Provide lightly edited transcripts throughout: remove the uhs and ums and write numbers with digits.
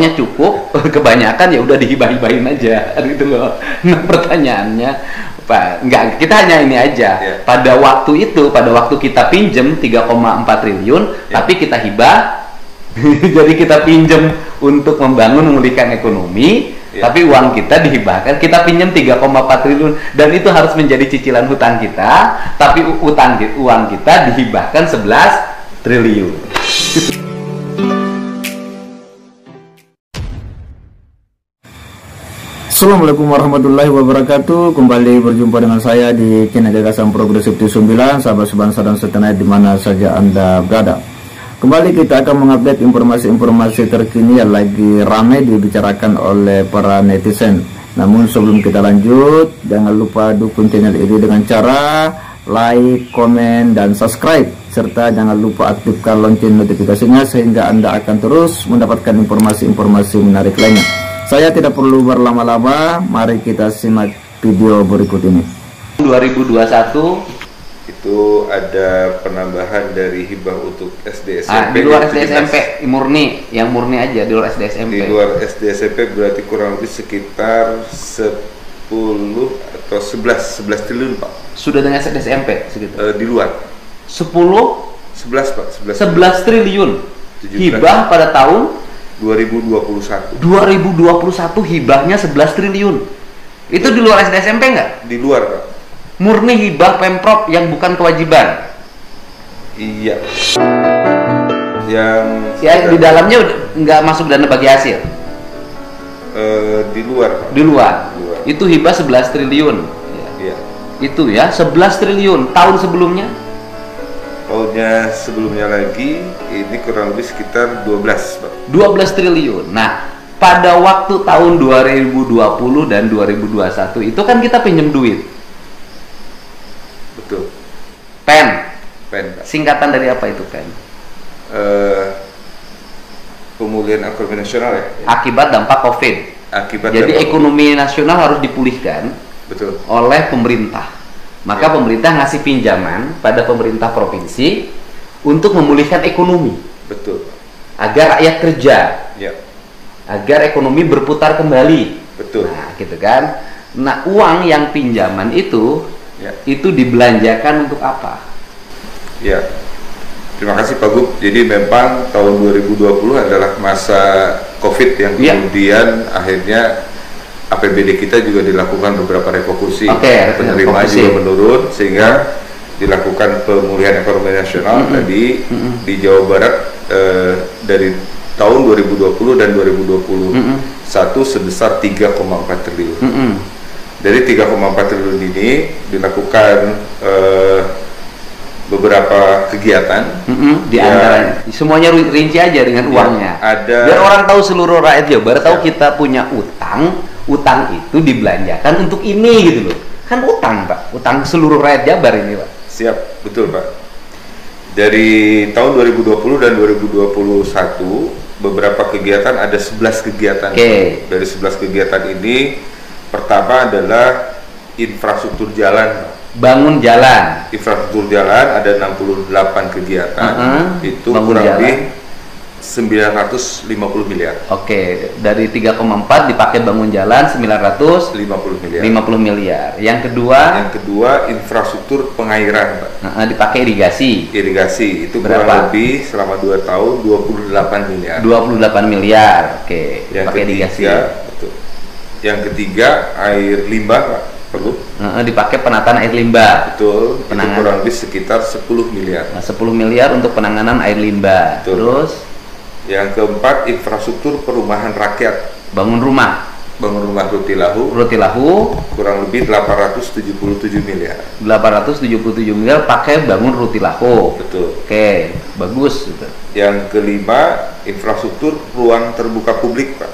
uangnya cukup, kebanyakan ya udah dihibah-hibahin aja gitu loh. Nah pertanyaannya Pak, enggak, kita hanya ini aja. Pada waktu itu, pada waktu kita pinjem 3,4 triliun, tapi kita hibah. Jadi kita pinjem untuk membangun memulihkan ekonomi, tapi uang kita dihibahkan. Kita pinjam 3,4 triliun dan itu harus menjadi cicilan hutang kita, tapi uang kita dihibahkan 11 triliun. Assalamualaikum warahmatullahi wabarakatuh. Kembali berjumpa dengan saya di channel Gagasan Progresif T9, sahabat sebangsa dan setanah di mana saja Anda berada. Kembali kita akan mengupdate informasi-informasi terkini yang lagi ramai dibicarakan oleh para netizen. Namun sebelum kita lanjut, jangan lupa dukung channel ini dengan cara like, komen, dan subscribe, serta jangan lupa aktifkan lonceng notifikasinya sehingga Anda akan terus mendapatkan informasi-informasi menarik lainnya. Saya tidak perlu berlama-lama, mari kita simak video berikut ini. 2021 itu ada penambahan dari hibah untuk SD SMP. Di luar SD SMP murni, yang murni aja di luar SD SMP. Di luar SD SMP berarti kurang lebih sekitar 10 atau 11 triliun Pak. Sudah dengan SD SMP segitu? Di luar 11 Pak, 11 triliun hibah pada tahun 2021 hibahnya 11 triliun. Itu di luar SD SMP nggak? Di luar Pak. Murni hibah Pemprov yang bukan kewajiban. Iya. Yang di dalamnya nggak masuk dana bagi hasil. Di luar Pak. Di luar. Itu hibah 11 triliun. Iya. Itu ya 11 triliun. Tahun sebelumnya? Tahunnya sebelumnya lagi ini kurang lebih sekitar 12 Pak. 12 triliun. Nah, pada waktu tahun 2020 dan 2021 itu kan kita pinjam duit. Betul. PEN. Pak. Singkatan dari apa itu PEN? Pemulihan ekonomi nasional ya. Akibat dampak COVID. Jadi ekonomi nasional harus dipulihkan. Betul. Oleh pemerintah. Maka pemerintah ngasih pinjaman pada pemerintah provinsi untuk memulihkan ekonomi. Betul. Agar rakyat kerja. Ya. Agar ekonomi berputar kembali. Betul. Nah, gitu kan. Nah, uang yang pinjaman itu dibelanjakan untuk apa? Ya. Terima kasih Pak Gub. Jadi memang tahun 2020 adalah masa Covid yang kemudian akhirnya APBD kita juga dilakukan beberapa refokusi, penerimaan juga menurun sehingga dilakukan pemulihan ekonomi nasional tadi di Jawa Barat dari tahun 2020 dan 2021 sebesar 3,4 triliun. Dari 3,4 triliun ini dilakukan beberapa kegiatan di antaranya semuanya rinci aja dengan uangnya. Biar orang tahu, seluruh rakyat Jawa Barat tahu kita punya utang itu dibelanjakan untuk ini gitu loh. Kan utang Pak, utang seluruh rakyat Jabar ini Pak. Siap, betul Pak. Dari tahun 2020 dan 2021 beberapa kegiatan, ada 11 kegiatan. Dari 11 kegiatan ini pertama adalah infrastruktur jalan. Bangun jalan. Infrastruktur jalan ada 68 kegiatan. Itu kurang lebih 950 miliar. Dari 3,4 dipakai bangun jalan 950 miliar. Yang kedua infrastruktur pengairan, Pak. Dipakai irigasi. Itu kurang lebih selama 2 tahun 28 miliar. 28 miliar. Yang ketiga air limbah, Pak. Dipakai penataan air limbah. Betul. Itu kurang lebih sekitar 10 miliar. 10 miliar untuk penanganan air limbah. Betul. Terus yang keempat infrastruktur perumahan rakyat. Bangun rumah Rutilahu kurang lebih 877 miliar. 877 miliar pakai bangun Rutilahu. Betul. Bagus gitu. Yang kelima infrastruktur ruang terbuka publik, Pak.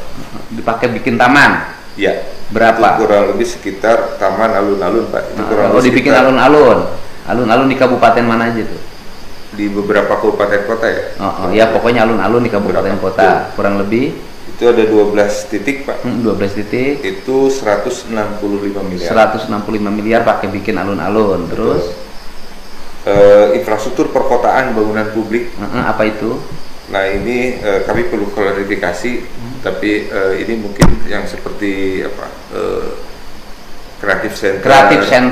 Dipakai bikin taman. Ya. Berapa? Itu kurang lebih sekitar taman alun-alun, Pak. Itu kurang lebih dibikin alun-alun. Alun-alun di kabupaten mana aja tuh? Di beberapa kabupaten kota ya. Ya pokoknya alun-alun di kabupaten kota. Kurang lebih itu ada 12 titik, Pak. 12 titik. Itu 165 miliar. 165 miliar pakai bikin alun-alun. Terus infrastruktur perkotaan bangunan publik. Apa itu? Nah ini kami perlu klarifikasi, tapi ini mungkin yang seperti apa kreatif center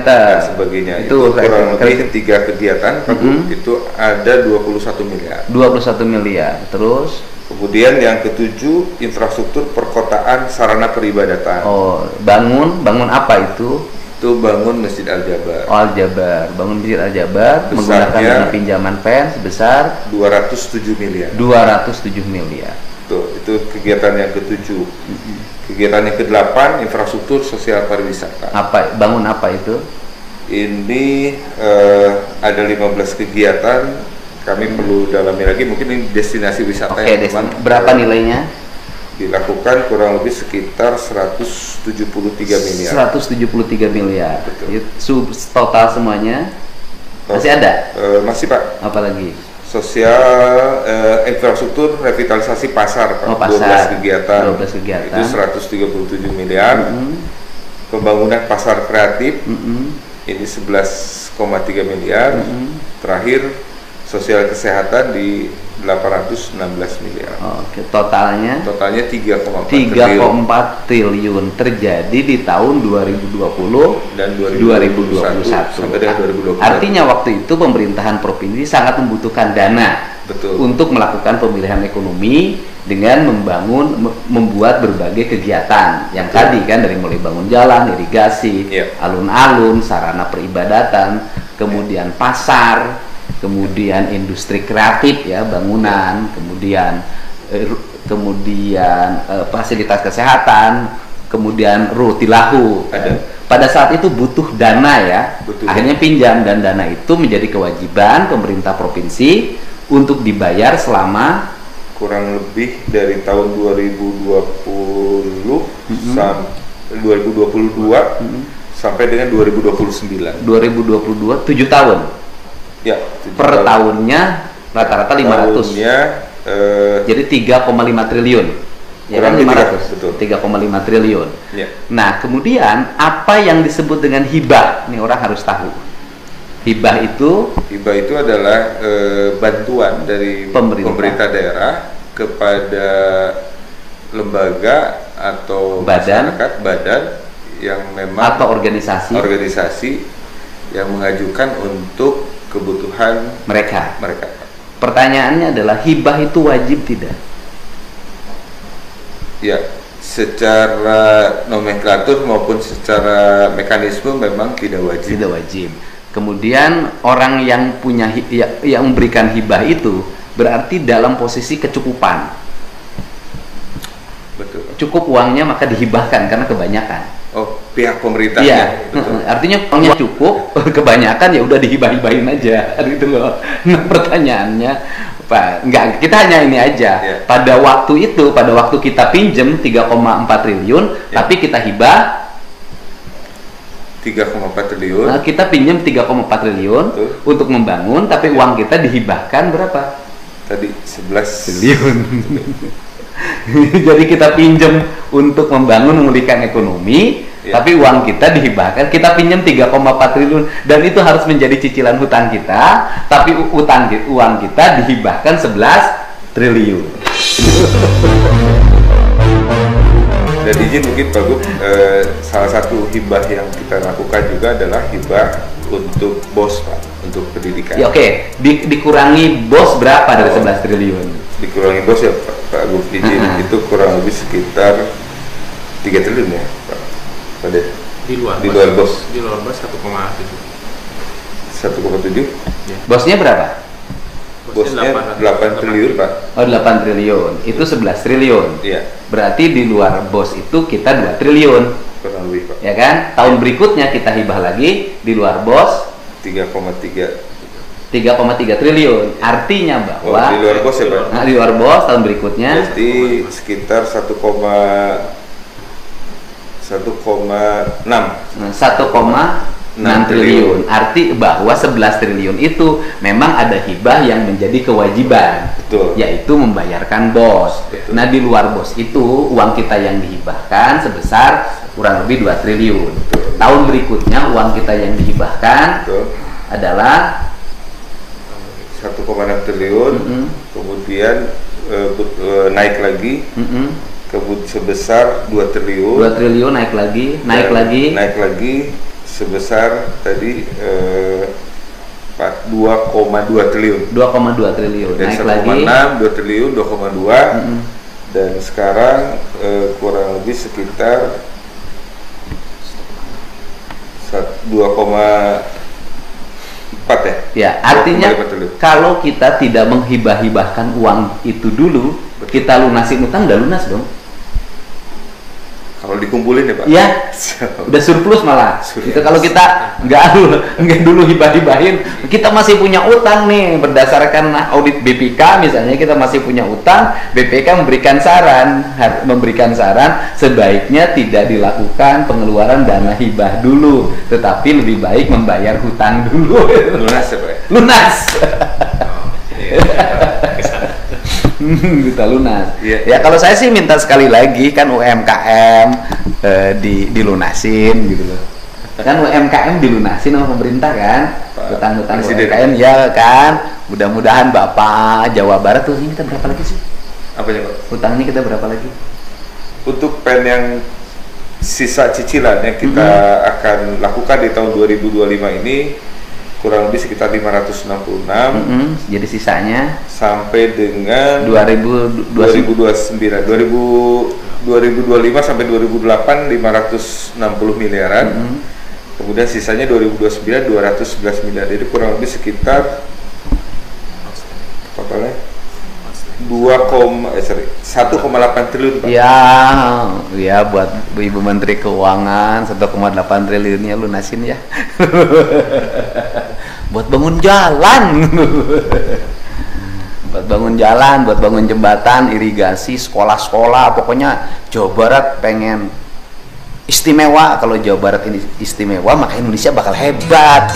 dan sebagainya. Itu kurang lebih 3 kegiatan, itu ada 21 miliar. 21 miliar. Terus kemudian yang ketujuh, infrastruktur perkotaan sarana peribadatan. Oh, bangun apa itu? Itu bangun Masjid Al-Jabar. Oh, Al-Jabar, bangun Masjid Al-Jabar menggunakan dana pinjaman PEN sebesar 207 miliar. 207 miliar. Tuh, itu kegiatan yang ketujuh. Kegiatan yang ke-8, infrastruktur sosial pariwisata. Bangun apa itu? Ini ada 15 kegiatan. Kami perlu dalami lagi, mungkin ini destinasi wisata yang memang berapa nilainya? Dilakukan kurang lebih sekitar 173 miliar. 173 miliar. Betul. Itu total semuanya masih ada? Masih Pak. Apalagi? Sosial, infrastruktur revitalisasi pasar Pak. Oh, pasar. 12 kegiatan. Itu 137 miliar. Pembangunan pasar kreatif ini 11,3 miliar. Terakhir sosial kesehatan di 816 miliar. Oke, totalnya 3,4 triliun terjadi di tahun 2020 dan 2021 sampai dengan 2020. Artinya waktu itu pemerintahan provinsi sangat membutuhkan dana. Betul. Untuk melakukan pemilihan ekonomi dengan membuat berbagai kegiatan yang tadi kan, dari mulai bangun jalan, irigasi, alun-alun, sarana peribadatan, kemudian pasar, kemudian industri kreatif ya, bangunan, kemudian fasilitas kesehatan, kemudian rutilahu. Pada saat itu butuh dana ya. Betul. Akhirnya pinjam, dan dana itu menjadi kewajiban pemerintah provinsi untuk dibayar selama kurang lebih dari tahun 2020 sampai 2022 sampai dengan 2029. 2022 7 tahun. Ya, per tahunnya rata-rata 500. Jadi 3,5 triliun. Ya kan, 500. Betul. 3,5 triliun. Ya. Nah, kemudian apa yang disebut dengan hibah? Ini orang harus tahu. Hibah itu adalah bantuan dari pemerintah daerah kepada lembaga atau badan yang memang atau organisasi yang mengajukan untuk kebutuhan mereka. Pertanyaannya adalah, hibah itu wajib tidak? Ya, secara nomenklatur maupun secara mekanisme memang tidak wajib. Tidak wajib. Kemudian orang yang yang memberikan hibah itu berarti dalam posisi kecukupan. Betul. Cukup uangnya maka dihibahkan karena kebanyakan. Oh, pihak pemerintah. Iya. Artinya uangnya cukup, kebanyakan ya udah dihibah-hibahin aja, gitu loh. Nah, pertanyaannya, Pak, kita hanya ini aja. Yeah. Pada waktu kita pinjem 3,4 triliun, tapi kita hibah 3,4 triliun. Nah, kita pinjam 3,4 triliun untuk membangun, tapi uang kita dihibahkan berapa? Tadi 11 triliun. Jadi kita pinjam untuk membangun, memulihkan ekonomi, tapi uang kita dihibahkan. Kita pinjam 3,4 triliun dan itu harus menjadi cicilan hutang kita, tapi uang kita dihibahkan 11 triliun. Dan izin mungkin Pak Gub, salah satu hibah yang kita lakukan juga adalah hibah untuk BOS Pak, untuk pendidikan. Ya, oke. Dikurangi BOS berapa dari 11 triliun? Dikurangi BOS ya Pak Gub, izin itu kurang lebih sekitar 3 triliun ya Pak. Di luar BOS 1,7. 1,7? Ya. BOS-nya berapa? BOS-nya 8 triliun Pak. Oh, 8 triliun. Itu 11 triliun. Iya. Berarti di luar BOS itu kita 2 triliun. Kurang lebih Pak. Ya kan? Tahun berikutnya kita hibah lagi di luar BOS 3,3 triliun. Artinya bahwa di luar BOS ya Pak. Nah, di luar BOS tahun berikutnya jadi sekitar 1,6 triliun. Arti bahwa 11 triliun itu memang ada hibah yang menjadi kewajiban. Betul. Yaitu membayarkan BOS. Betul. Nah, di luar BOS itu uang kita yang dihibahkan sebesar kurang lebih 2 triliun. Betul. Tahun berikutnya uang kita yang dihibahkan adalah 1,6 triliun. Kemudian naik lagi sebesar 2 triliun. 2 triliun naik lagi, naik lagi sebesar tadi 2,2 triliun. 2,2 triliun. Dan naik lagi 2 triliun, 2,2. Dan sekarang kurang lebih sekitar 2,4 ya. Ya, artinya kalau kita tidak menghibah-hibahkan uang itu dulu, kita lunasin utang, udah lunas dong. Kalau dikumpulin ya Pak? Iya, udah surplus malah. Itu kalau kita nggak dulu hibah-hibahin, kita masih punya utang nih berdasarkan audit BPK misalnya, kita masih punya utang, BPK memberikan saran sebaiknya tidak dilakukan pengeluaran dana hibah dulu, tetapi lebih baik membayar hutang dulu. Lunas ya Pak? Lunas. Kita lunas. Ya kalau saya sih minta sekali lagi kan UMKM dilunasin gitu loh. Kan UMKM dilunasin sama pemerintah kan, hutang-hutang UMKM ya kan. Mudah-mudahan Bapak Jawa Barat tuh ini kita berapa lagi sih? Apanya Pak? Hutangnya kita berapa lagi? Untuk pen yang sisa cicilan yang kita akan lakukan di tahun 2025 ini kurang lebih sekitar 566. Jadi sisanya sampai dengan 2025 sampai 2008 560 miliaran. Kemudian sisanya 2029 211 miliar. Jadi kurang lebih sekitar totalnya 1,8 triliun Pak. Ya buat Ibu Menteri Keuangan 1,8 triliunnya lunasin ya. Buat bangun jalan. Buat bangun jalan, buat bangun jembatan, irigasi, sekolah-sekolah, pokoknya Jawa Barat pengen istimewa. Kalau Jawa Barat ini istimewa, maka Indonesia bakal hebat.